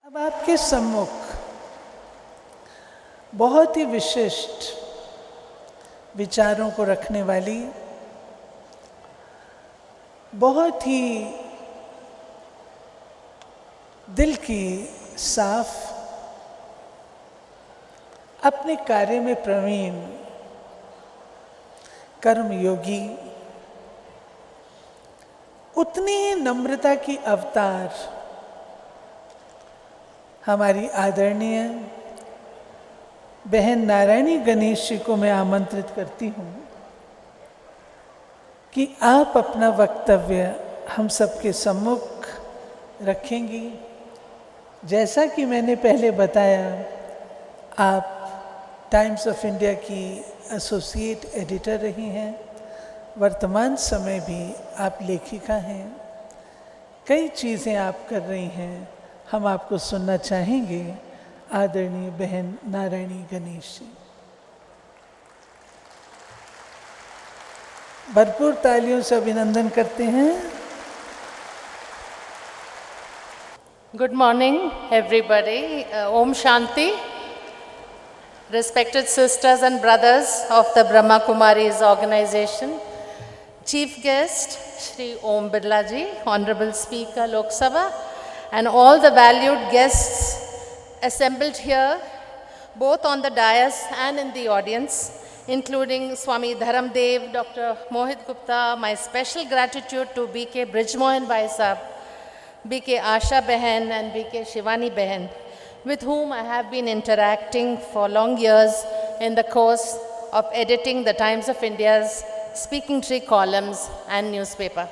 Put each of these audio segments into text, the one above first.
अब आपके सम्मुख बहुत ही विशिष्ट विचारों को रखने वाली, बहुत ही दिल की साफ, अपने कार्य में प्रवीण, कर्मयोगी, उतनी ही नम्रता की अवतार हमारी आदरणीय बहन नारायणी गणेश जी को मैं आमंत्रित करती हूँ कि आप अपना वक्तव्य हम सबके सम्मुख रखेंगी। जैसा कि मैंने पहले बताया, आप टाइम्स ऑफ इंडिया की एसोसिएट एडिटर रही हैं, वर्तमान समय भी आप लेखिका हैं, कई चीज़ें आप कर रही हैं। हम आपको सुनना चाहेंगे, आदरणीय बहन नारायणी गणेश जी। भरपूर तालियों से अभिनंदन करते हैं। Good morning, everybody. Om Shanti. Respected sisters and brothers of the Brahma Kumaris organization, Chief Guest Shri Om Birla ji, Honorable Speaker Lok Sabha, and all the valued guests assembled here, both on the dais and in the audience, including Swami Dharamdev, Dr. Mohit Gupta. My special gratitude to B.K. Brijmohan Bhai Sahab, B.K. Asha Behan and B.K. Shivani Behan, with whom I have been interacting for long years in the course of editing the Times of India's speaking tree columns and newspaper.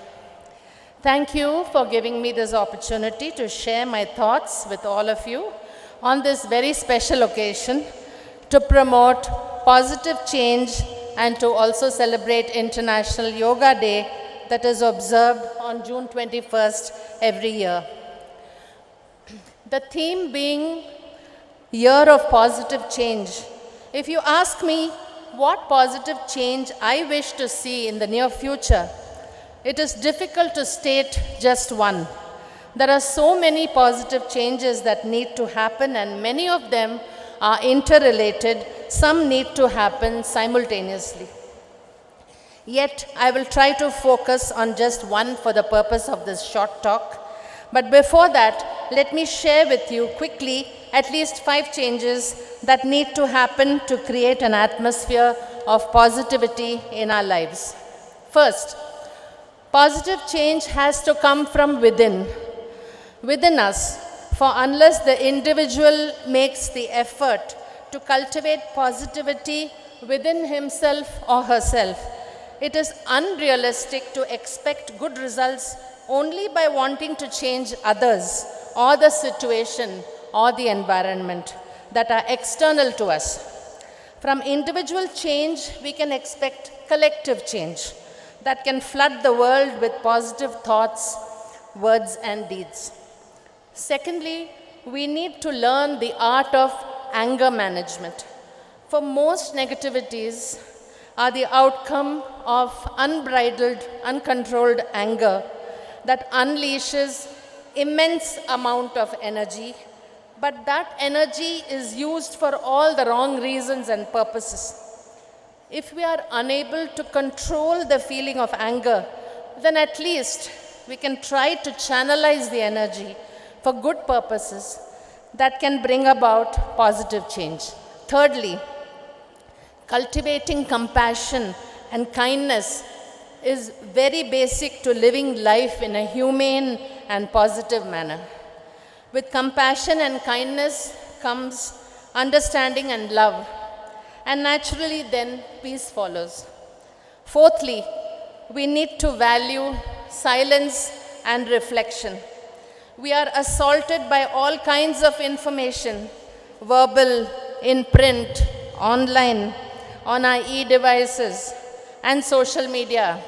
Thank you for giving me this opportunity to share my thoughts with all of you on this very special occasion to promote positive change and to also celebrate International Yoga Day that is observed on June 21st every year. The theme being Year of Positive Change. If you ask me what positive change I wish to see in the near future, it is difficult to state just one. There are so many positive changes that need to happen, and many of them are interrelated. Some need to happen simultaneously. Yet, I will try to focus on just one for the purpose of this short talk. But before that, let me share with you quickly at least 5 changes that need to happen to create an atmosphere of positivity in our lives. First, positive change has to come from within us. For unless the individual makes the effort to cultivate positivity within himself or herself, it is unrealistic to expect good results only by wanting to change others or the situation or the environment that are external to us. From individual change, we can expect collective change that can flood the world with positive thoughts, words, and deeds. Secondly, we need to learn the art of anger management. For most negativities are the outcome of unbridled, uncontrolled anger that unleashes immense amount of energy, but that energy is used for all the wrong reasons and purposes. If we are unable to control the feeling of anger, then at least we can try to channelize the energy for good purposes that can bring about positive change. Thirdly, cultivating compassion and kindness is very basic to living life in a humane and positive manner. With compassion and kindness comes understanding and love, and naturally then peace follows. Fourthly, we need to value silence and reflection. We are assaulted by all kinds of information, verbal, in print, online, on our e-devices, and social media.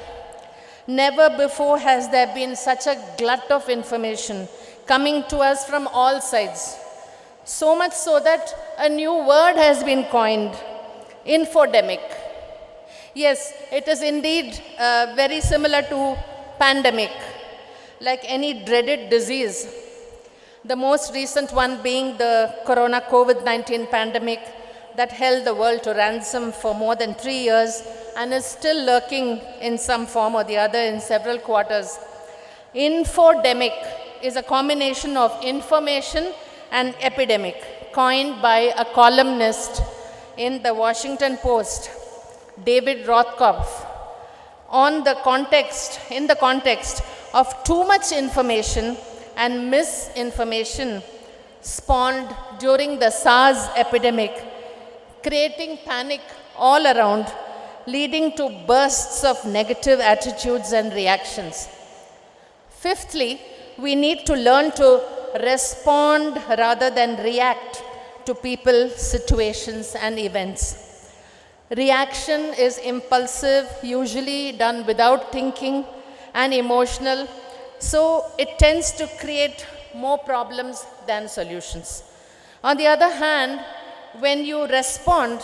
Never before has there been such a glut of information coming to us from all sides. So much so that a new word has been coined, Infodemic. Yes, it is indeed very similar to pandemic, like any dreaded disease. The most recent one being the corona COVID-19 pandemic that held the world to ransom for more than 3 years and is still lurking in some form or the other in several quarters. Infodemic is a combination of information and epidemic, coined by a columnist in the Washington Post, David Rothkopf, in the context of too much information and misinformation spawned during the SARS epidemic, creating panic all around, leading to bursts of negative attitudes and reactions. Fifthly, we need to learn to respond rather than react to people, situations, and events. Reaction is impulsive, usually done without thinking, and emotional, so it tends to create more problems than solutions. On the other hand, when you respond,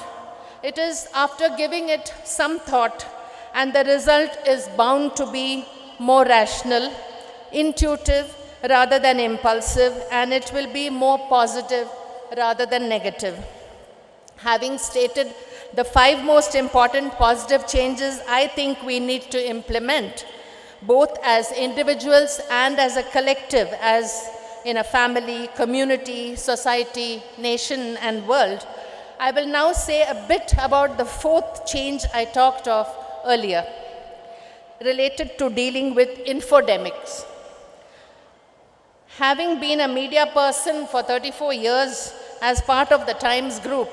it is after giving it some thought, and the result is bound to be more rational, intuitive rather than impulsive, and it will be more positive rather than negative. Having stated the 5 most important positive changes I think we need to implement, both as individuals and as a collective, as in a family, community, society, nation, and world, I will now say a bit about the 4th change I talked of earlier, related to dealing with infodemics. Having been a media person for 34 years as part of the Times Group,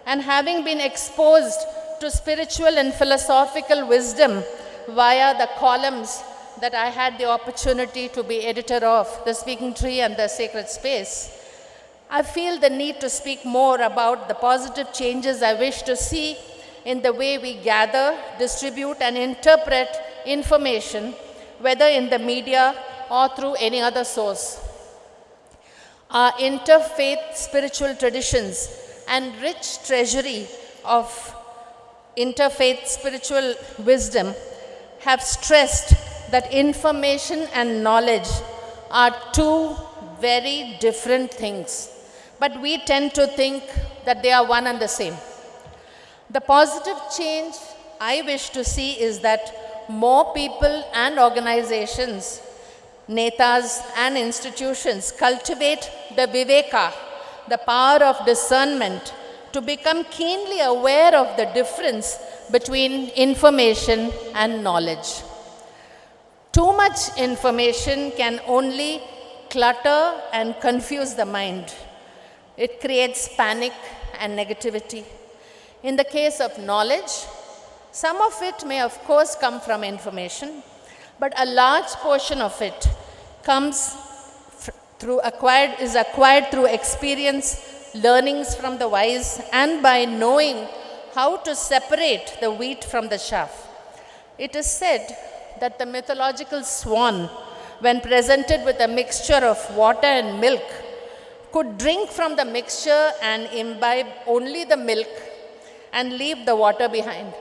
and having been exposed to spiritual and philosophical wisdom via the columns that I had the opportunity to be editor of, The Speaking Tree and The Sacred Space, I feel the need to speak more about the positive changes I wish to see in the way we gather, distribute, and interpret information, whether in the media or through any other source. Our interfaith spiritual traditions and rich treasury of interfaith spiritual wisdom have stressed that information and knowledge are 2 very different things, but we tend to think that they are one and the same. The positive change I wish to see is that more people and organizations, netas and institutions cultivate the viveka, the power of discernment, to become keenly aware of the difference between information and knowledge. Too much information can only clutter and confuse the mind. It creates panic and negativity. In the case of knowledge, some of it may of course come from information, but a large portion of it is acquired through experience, learnings from the wise, and by knowing how to separate the wheat from the chaff. It is said that the mythological swan, when presented with a mixture of water and milk, could drink from the mixture and imbibe only the milk and leave the water behind.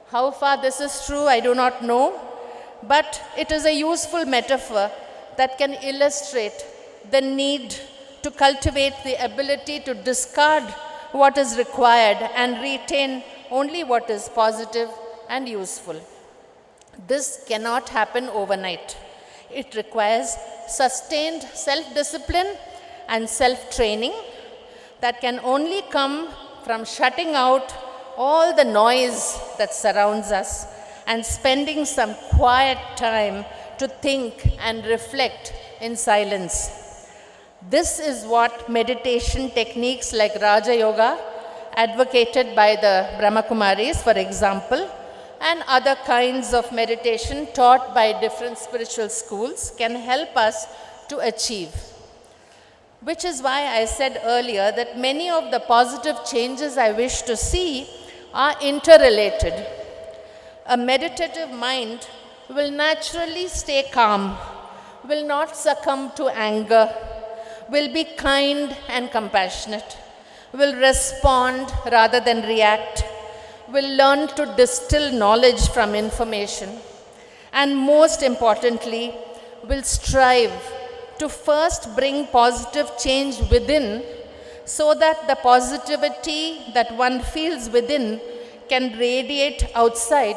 How far this is true, I do not know, but it is a useful metaphor that can illustrate the need to cultivate the ability to discard what is required and retain only what is positive and useful. This cannot happen overnight. It requires sustained self-discipline and self-training that can only come from shutting out all the noise that surrounds us and spending some quiet time to think and reflect in silence. This is what meditation techniques like Raja Yoga, advocated by the Brahma Kumaris, for example, and other kinds of meditation taught by different spiritual schools can help us to achieve. Which is why I said earlier that many of the positive changes I wish to see are interrelated. A meditative mind will naturally stay calm, will not succumb to anger, will be kind and compassionate, will respond rather than react, will learn to distill knowledge from information, and most importantly, will strive to first bring positive change within, so that the positivity that one feels within can radiate outside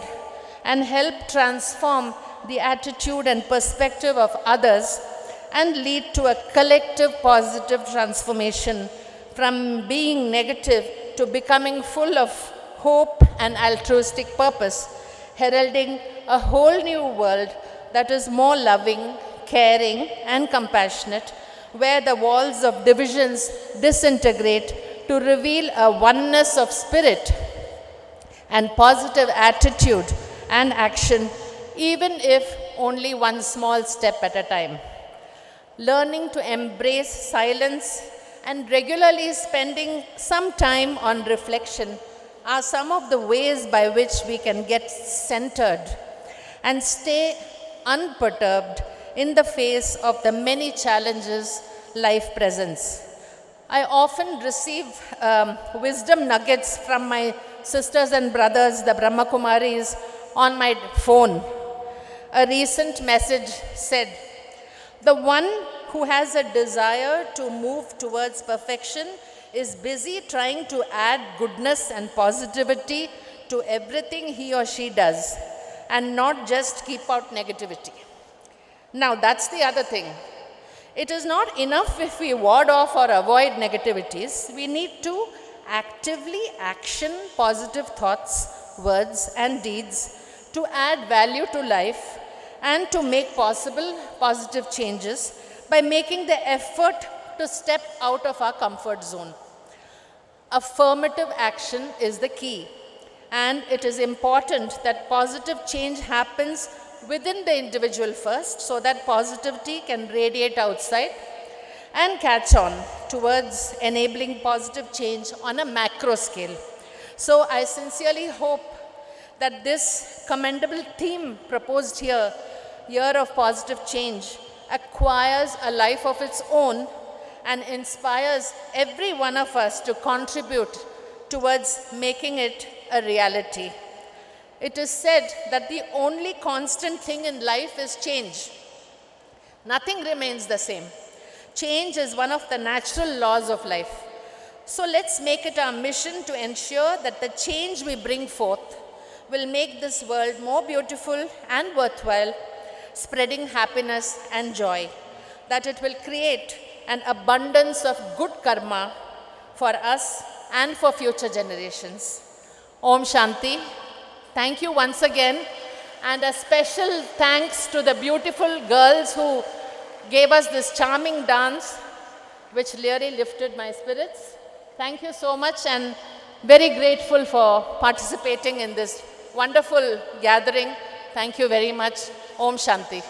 and help transform the attitude and perspective of others and lead to a collective positive transformation from being negative to becoming full of hope and altruistic purpose, heralding a whole new world that is more loving, caring, and compassionate, where the walls of divisions disintegrate to reveal a oneness of spirit and positive attitude and action, even if only one small step at a time. Learning to embrace silence and regularly spending some time on reflection are some of the ways by which we can get centered and stay unperturbed in the face of the many challenges life presents. I often receive wisdom nuggets from my sisters and brothers, the Brahma Kumaris, on my phone. A recent message said, "The one who has a desire to move towards perfection is busy trying to add goodness and positivity to everything he or she does, and not just keep out negativity." Now, that's the other thing. It is not enough if we ward off or avoid negativities. We need to actively action positive thoughts, words, and deeds to add value to life and to make possible positive changes by making the effort to step out of our comfort zone. Affirmative action is the key, and it is important that positive change happens within the individual first, so that positivity can radiate outside and catch on towards enabling positive change on a macro scale. So I sincerely hope that this commendable theme proposed here, Year of Positive Change, acquires a life of its own and inspires every one of us to contribute towards making it a reality. It is said that the only constant thing in life is change. Nothing remains the same. Change is one of the natural laws of life. So let's make it our mission to ensure that the change we bring forth will make this world more beautiful and worthwhile, spreading happiness and joy, that it will create an abundance of good karma for us and for future generations. Om Shanti. Thank you once again, and a special thanks to the beautiful girls who gave us this charming dance, which really lifted my spirits. Thank you so much, and very grateful for participating in this wonderful gathering. Thank you very much. Om Shanti.